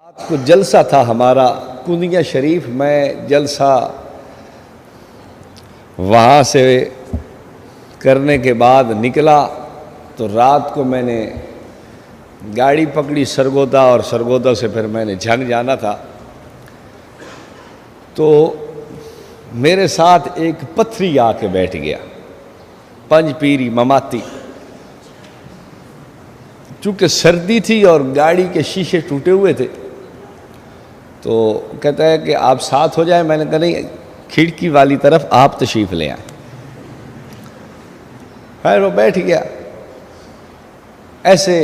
رات کو جلسہ تھا ہمارا کنیا شریف میں جلسہ وہاں سے کرنے کے بعد نکلا تو رات کو میں نے گاڑی پکڑی سرگودا اور سرگودا سے پھر میں نے جھنگ جانا تھا تو میرے ساتھ ایک پتھری آ کے بیٹھ گیا پنج پیری مماتی چونکہ سردی تھی اور گاڑی کے شیشے ٹوٹے ہوئے تھے تو کہتا ہے کہ آپ ساتھ ہو جائیں میں نے کہا نہیں کھڑکی والی طرف آپ تشریف لے آئیں خیر وہ بیٹھ گیا ایسے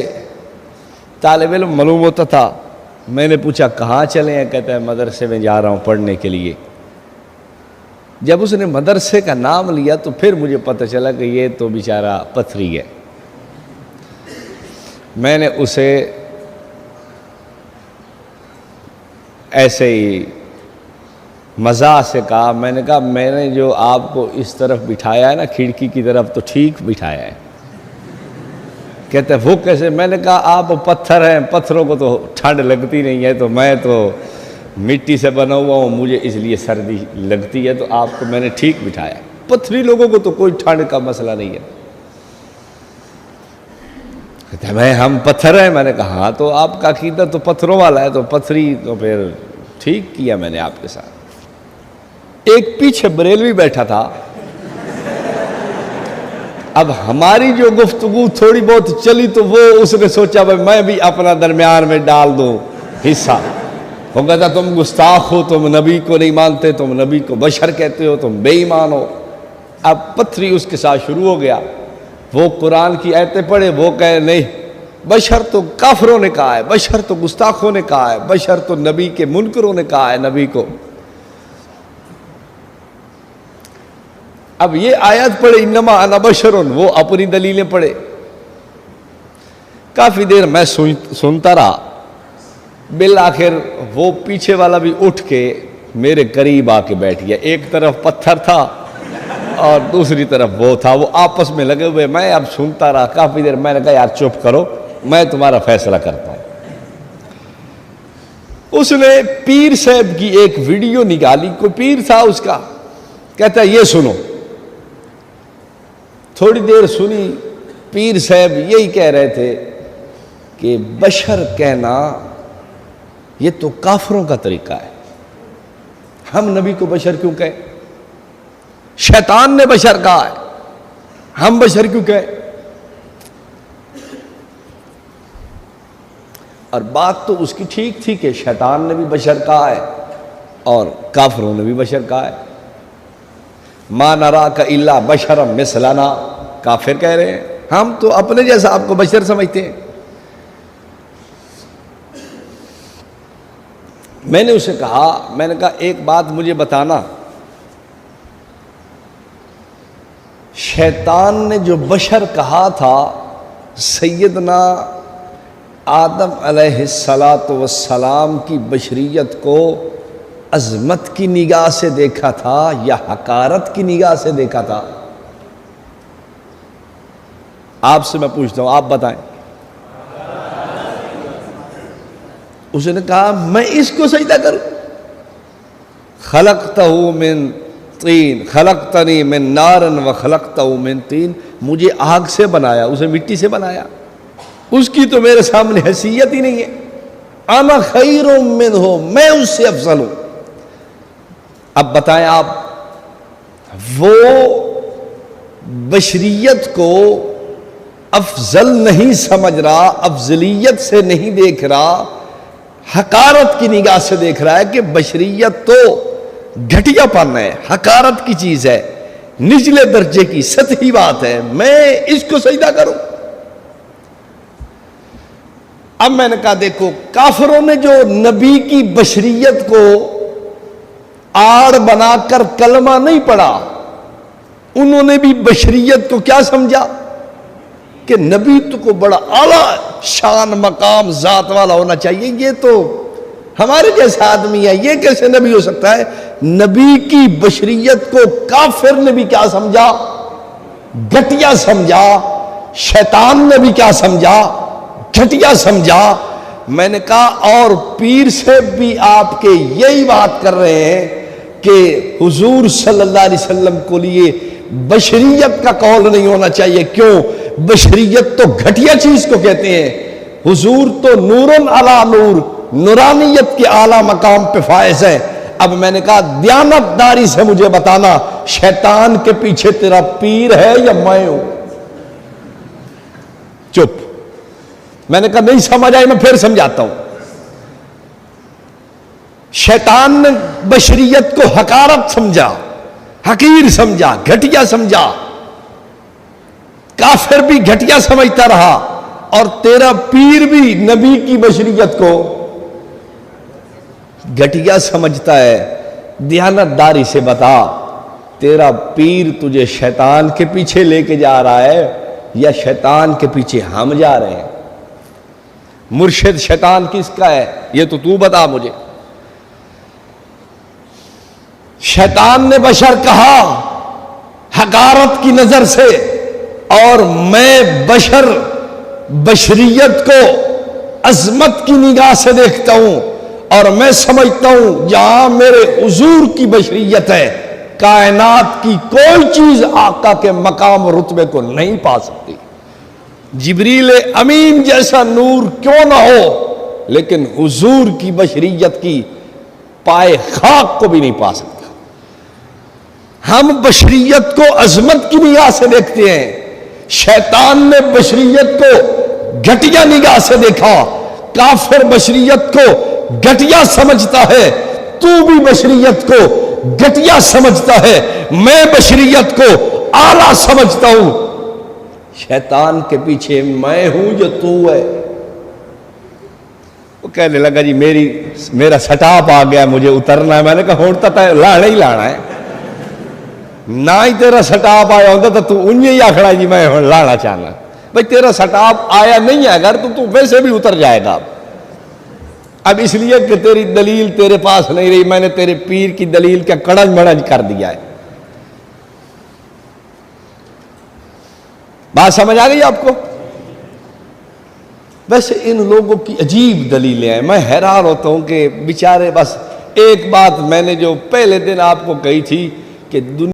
طالب علم معلوم ہوتا تھا میں نے پوچھا کہاں چلے ہیں کہتا ہے مدرسے میں جا رہا ہوں پڑھنے کے لیے جب اس نے مدرسے کا نام لیا تو پھر مجھے پتہ چلا کہ یہ تو بیچارہ پتھری ہے میں نے اسے ایسے ہی مزاح سے کہا میں نے کہا میں نے جو آپ کو اس طرف بٹھایا ہے نا کھڑکی کی طرف تو ٹھیک بٹھایا ہے کہتے ہیں وہ کیسے میں نے کہا آپ پتھر ہیں پتھروں کو تو ٹھنڈ لگتی نہیں ہے تو میں تو مٹی سے بنا ہوا ہوں مجھے اس لیے سردی لگتی ہے تو آپ کو میں نے ٹھیک بٹھایا پتھری لوگوں کو تو کوئی ٹھنڈ کا مسئلہ نہیں ہے کہتے ہیں میں ہم پتھر ہیں میں نے کہا ہاں تو آپ کا عقیدہ تو پتھروں والا ہے تو پتھری تو پھر ٹھیک کیا میں نے آپ کے ساتھ ایک پیچھے بریلوی بیٹھا تھا اب ہماری جو گفتگو تھوڑی بہت چلی تو وہ اس نے سوچا بھائی میں بھی اپنا درمیان میں ڈال دوں حصہ وہ کہتا تم گستاخ ہو تم نبی کو نہیں مانتے تم نبی کو بشر کہتے ہو تم بے ایمان ہو اب پتھری اس کے ساتھ شروع ہو گیا وہ قرآن کی آیتیں پڑھے وہ کہے نہیں بشر تو کافروں نے کہا ہے بشر تو گستاخوں نے کہا ہے بشر تو نبی کے منکروں نے کہا ہے نبی کو اب یہ آیت پڑھے انما انا بشرن وہ اپنی دلیلیں پڑھے کافی دیر میں سنتا رہا بالآخر وہ پیچھے والا بھی اٹھ کے میرے قریب آ کے بیٹھ گیا ایک طرف پتھر تھا اور دوسری طرف وہ تھا وہ آپس میں لگے ہوئے میں اب سنتا رہا کافی دیر میں نے کہا یار چپ کرو میں تمہارا فیصلہ کرتا ہوں اس نے پیر صاحب کی ایک ویڈیو نکالی کوئی پیر تھا اس کا کہتا ہے یہ سنو تھوڑی دیر سنی پیر صاحب یہی کہہ رہے تھے کہ بشر کہنا یہ تو کافروں کا طریقہ ہے ہم نبی کو بشر کیوں کہیں شیطان نے بشر کہا ہے ہم بشر کیوں کہیں اور بات تو اس کی ٹھیک تھی کہ شیطان نے بھی بشر کہا ہے اور کافروں نے بھی بشر کہا ہے ما نراک الا بشرا مثلنا کافر کہہ رہے ہیں ہم تو اپنے جیسا آپ کو بشر سمجھتے ہیں میں نے اسے کہا میں نے کہا ایک بات مجھے بتانا شیطان نے جو بشر کہا تھا سیدنا آدم علیہ السلام کی بشریت کو عظمت کی نگاہ سے دیکھا تھا یا حقارت کی نگاہ سے دیکھا تھا آپ سے میں پوچھتا ہوں آپ بتائیں اس نے کہا میں اس کو سجدہ کروں خلقتہ من طین خلقتنی من نار وخلقتہ من طین مجھے آگ سے بنایا اسے مٹی سے بنایا اس کی تو میرے سامنے حیثیت ہی نہیں ہے انا خیر منہ میں اس سے افضل ہوں اب بتائیں آپ وہ بشریت کو افضل نہیں سمجھ رہا افضلیت سے نہیں دیکھ رہا حقارت کی نگاہ سے دیکھ رہا ہے کہ بشریت تو گھٹیا پن ہے حقارت کی چیز ہے نچلے درجے کی سطحی بات ہے میں اس کو سجدہ کروں اب میں نے کہا دیکھو کافروں نے جو نبی کی بشریت کو آڑ بنا کر کلمہ نہیں پڑھا انہوں نے بھی بشریت کو کیا سمجھا کہ نبی تو کو بڑا اعلیٰ شان مقام ذات والا ہونا چاہیے یہ تو ہمارے جیسا آدمی ہے یہ کیسے نبی ہو سکتا ہے نبی کی بشریت کو کافر نے بھی کیا سمجھا گھٹیا سمجھا شیطان نے بھی کیا سمجھا گھٹیا سمجھا میں نے کہا اور پیر سے بھی آپ کے یہی بات کر رہے ہیں کہ حضور صلی اللہ علیہ وسلم کو لیے بشریت کا قول نہیں ہونا چاہیے. کیوں؟ بشریت تو گھٹیا چیز کو کہتے ہیں. حضور تو نورن علی نور، نورانیت کے اعلیٰ مقام پہ فائز ہے. اب میں نے کہا دیانت داری سے مجھے بتانا، شیطان کے پیچھے تیرا پیر ہے یا میں ہوں؟ چپ. میں نے کہا نہیں سمجھ آئی، میں پھر سمجھاتا ہوں. شیطان نے بشریت کو حقارت سمجھا، حقیر سمجھا، گھٹیا سمجھا. کافر بھی گھٹیا سمجھتا رہا، اور تیرا پیر بھی نبی کی بشریت کو گھٹیا سمجھتا ہے. دیانت داری سے بتا، تیرا پیر تجھے شیطان کے پیچھے لے کے جا رہا ہے یا شیطان کے پیچھے ہم جا رہے ہیں؟ مرشد شیطان کس کا ہے یہ تو بتا مجھے. شیطان نے بشر کہا حقارت کی نظر سے، اور میں بشر بشریت کو عظمت کی نگاہ سے دیکھتا ہوں، اور میں سمجھتا ہوں جہاں میرے حضور کی بشریت ہے، کائنات کی کوئی چیز آقا کے مقام رتبے کو نہیں پا سکتی. جبریل امین جیسا نور کیوں نہ ہو، لیکن حضور کی بشریت کی پائے خاک کو بھی نہیں پا سکتا. ہم بشریت کو عظمت کی نگاہ سے دیکھتے ہیں، شیطان نے بشریت کو گھٹیا نگاہ سے دیکھا. کافر بشریت کو گھٹیا سمجھتا ہے، تو بھی بشریت کو گھٹیا سمجھتا ہے، میں بشریت کو اعلیٰ سمجھتا ہوں. شیطان کے پیچھے میں ہوں جو تو ہے. وہ کہنے لگا جی میرا سٹاپ آ گیا، مجھے اترنا ہے. میں نے کہا ہوتا تو لانا ہی لانا ہے، نہ ہی تیرا سٹاپ آیا ہوتا تو انہیں ہی آکھڑا جی میں لانا چاہنا. بھائی تیرا سٹاپ آیا نہیں ہے اگر تو ویسے بھی اتر جائے گا. اب اس لیے کہ تیری دلیل تیرے پاس نہیں رہی، میں نے تیرے پیر کی دلیل کا کڑج مڑج کر دیا ہے. بات سمجھ آ گئی آپ کو؟ ویسے ان لوگوں کی عجیب دلیلیں ہیں، میں حیران ہوتا ہوں کہ بیچارے. بس ایک بات میں نے جو پہلے دن آپ کو کہی تھی کہ